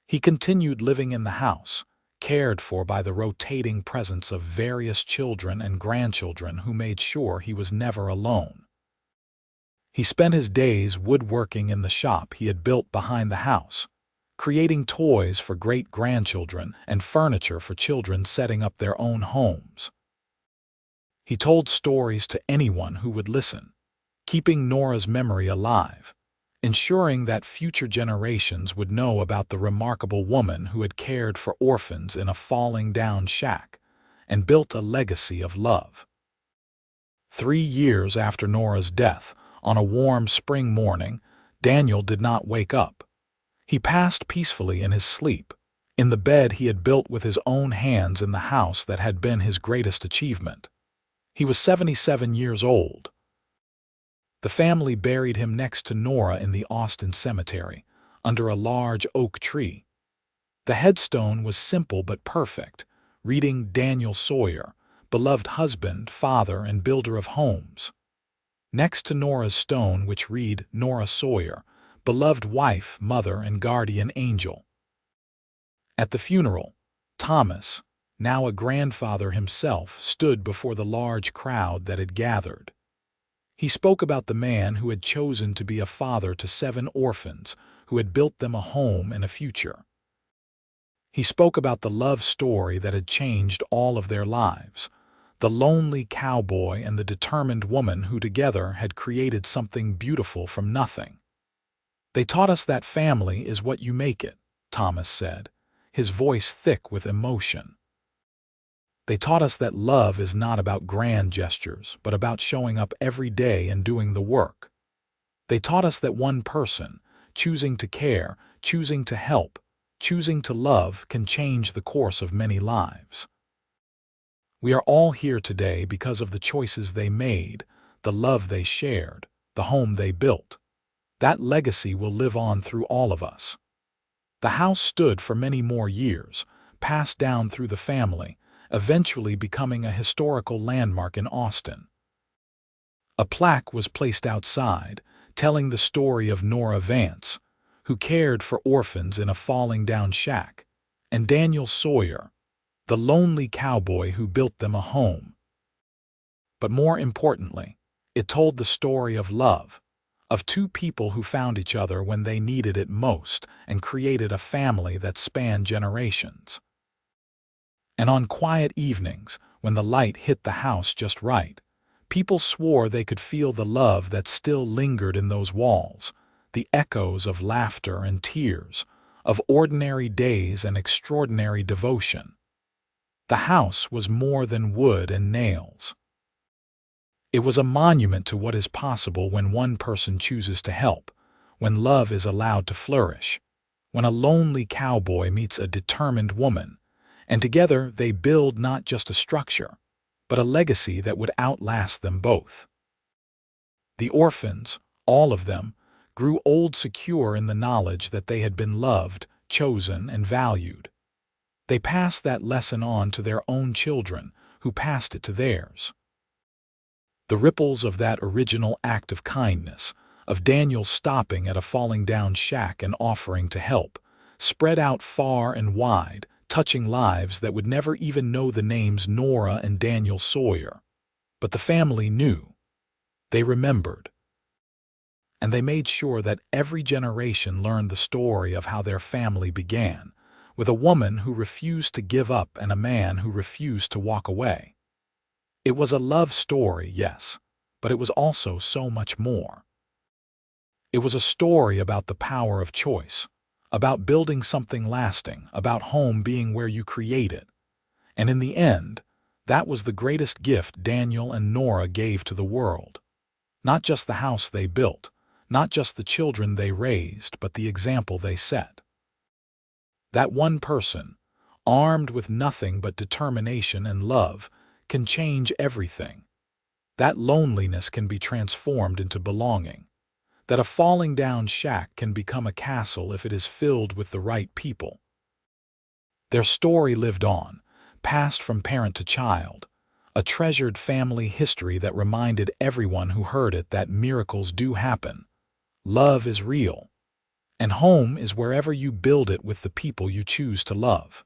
Speaker 1: He continued living in the house, cared for by the rotating presence of various children and grandchildren who made sure he was never alone. He spent his days woodworking in the shop he had built behind the house, creating toys for great-grandchildren and furniture for children setting up their own homes. He told stories to anyone who would listen, keeping Nora's memory alive, ensuring that future generations would know about the remarkable woman who had cared for orphans in a falling-down shack and built a legacy of love. 3 years after Nora's death, on a warm spring morning, Daniel did not wake up. He passed peacefully in his sleep, in the bed he had built with his own hands in the house that had been his greatest achievement. He was 77 years old. The family buried him next to Nora in the Austin cemetery, under a large oak tree. The headstone was simple but perfect, reading Daniel Sawyer, beloved husband, father, and builder of homes. Next to Nora's stone, which read Nora Sawyer, beloved wife, mother, and guardian angel. At the funeral, Thomas, now a grandfather himself, stood before the large crowd that had gathered. He spoke about the man who had chosen to be a father to 7 orphans, who had built them a home and a future. He spoke about the love story that had changed all of their lives, the lonely cowboy and the determined woman who together had created something beautiful from nothing. "They taught us that family is what you make it," Thomas said, his voice thick with emotion. "They taught us that love is not about grand gestures, but about showing up every day and doing the work. They taught us that one person, choosing to care, choosing to help, choosing to love, can change the course of many lives. We are all here today because of the choices they made, the love they shared, the home they built. That legacy will live on through all of us." The house stood for many more years, passed down through the family, eventually becoming a historical landmark in Austin. A plaque was placed outside, telling the story of Nora Vance, who cared for orphans in a falling-down shack, and Daniel Sawyer, the lonely cowboy who built them a home. But more importantly, it told the story of love, of 2 people who found each other when they needed it most and created a family that spanned generations. And on quiet evenings, when the light hit the house just right, People swore they could feel the love that still lingered in those walls, the echoes of laughter and tears, of ordinary days and extraordinary devotion. The house was more than wood and nails. It was a monument to what is possible when one person chooses to help, when love is allowed to flourish, when a lonely cowboy meets a determined woman, and together they build not just a structure, but a legacy that would outlast them both. The orphans, all of them, grew old secure in the knowledge that they had been loved, chosen, and valued. They passed that lesson on to their own children, who passed it to theirs. The ripples of that original act of kindness, of Daniel stopping at a falling down shack and offering to help, spread out far and wide, touching lives that would never even know the names Nora and Daniel Sawyer. But the family knew. They remembered. And they made sure that every generation learned the story of how their family began, with a woman who refused to give up and a man who refused to walk away. It was a love story, yes, but it was also so much more. It was a story about the power of choice, about building something lasting, about home being where you create it. And in the end, that was the greatest gift Daniel and Nora gave to the world. Not just the house they built, not just the children they raised, but the example they set. That one person, armed with nothing but determination and love, can change everything. That loneliness can be transformed into belonging. That a falling down shack can become a castle if it is filled with the right people. Their story lived on, passed from parent to child, a treasured family history that reminded everyone who heard it that miracles do happen. Love is real, and home is wherever you build it with the people you choose to love.